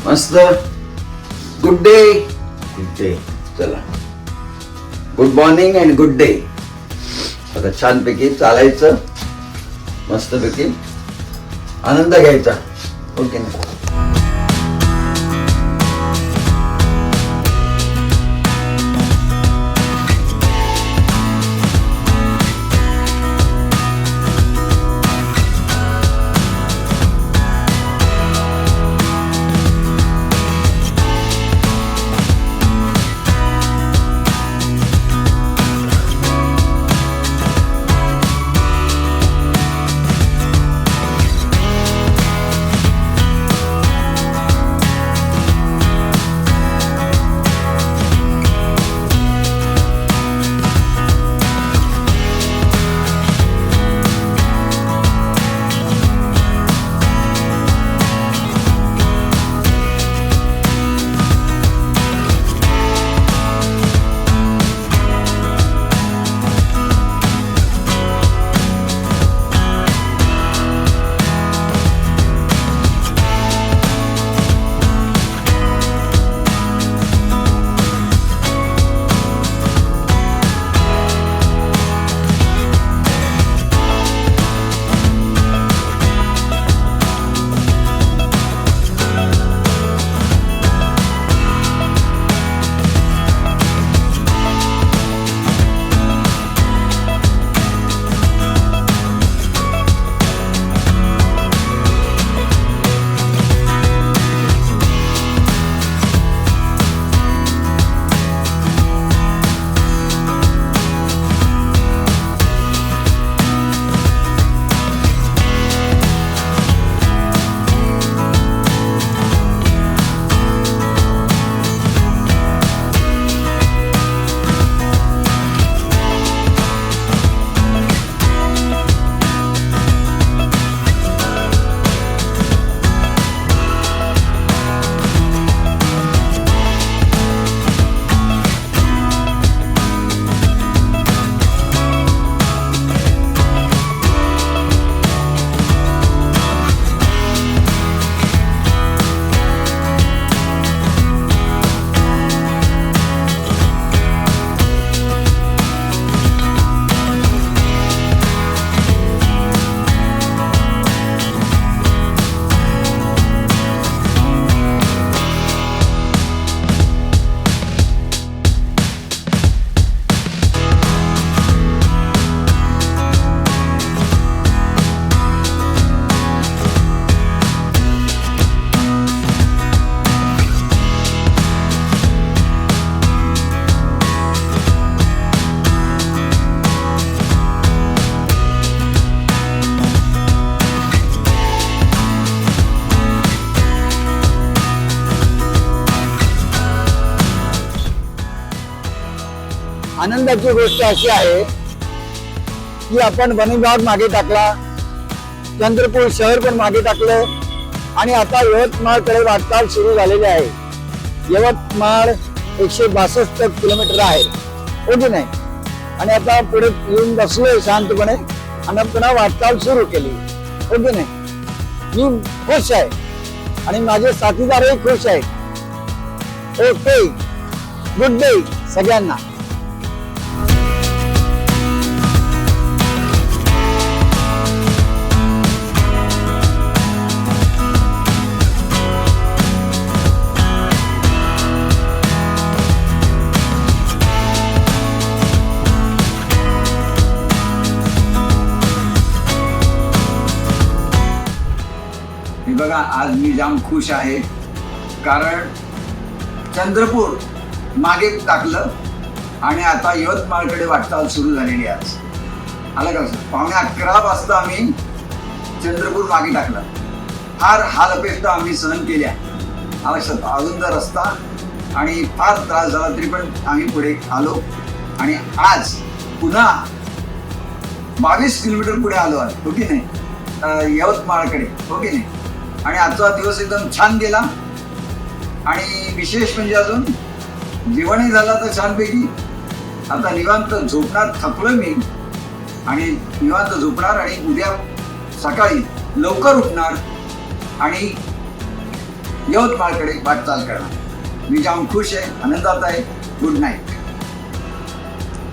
मस्त. Good day. Good day. चला, good morning and good day. आता छानपैकी चालायचं, मस्तपैकी आनंद घ्यायचा. ओके ना. आनंदाची गोष्ट अशी आहे की आपण वनविभाग मागे टाकला, चंद्रपूर शहर पण मागे टाकलं आणि आता यवतमाळकडे वाटचाल सुरू झालेली आहे. यवतमाळ 162 किलोमीटर आहे, हो की नाही? आणि आता पुढे येऊन बसलोय शांतपणे आणि पुन्हा वाटचाल सुरू केली, हो की नाही? मी खुश आहे आणि माझे साथीदारही खुश आहेत. ओके, गुड डे सगळ्यांना. बघा, आज मी जाम खुश आहे कारण चंद्रपूर मागे टाकलं आणि आता यवतमाळकडे वाटचाल सुरू झालेली आहे. आज आलं का? 11:15 वाजता आम्ही चंद्रपूर मागे टाकलं. फार हाल अपेष्टा आम्ही सहन केल्या, आवश्यक अरुंद रस्ता आणि फार त्रास झाला, तरी पण आम्ही पुढे आलो आणि आज पुन्हा 22 किलोमीटर पुढे आलो आहे, हो की नाही, यवतमाळकडे, हो की नाही? आणि आजचा दिवस एकदम छान गेला आणि विशेष म्हणजे अजून जेवणही झालं तर छानपैकी. आता निवांत झोपणार, थकलोय मी आणि निवांत झोपणार आणि उद्या सकाळी लवकर उठणार आणि यवतमाळकडे वाटचाल करणार. मी जाम खुश आहे, आनंदात आहे. Good night.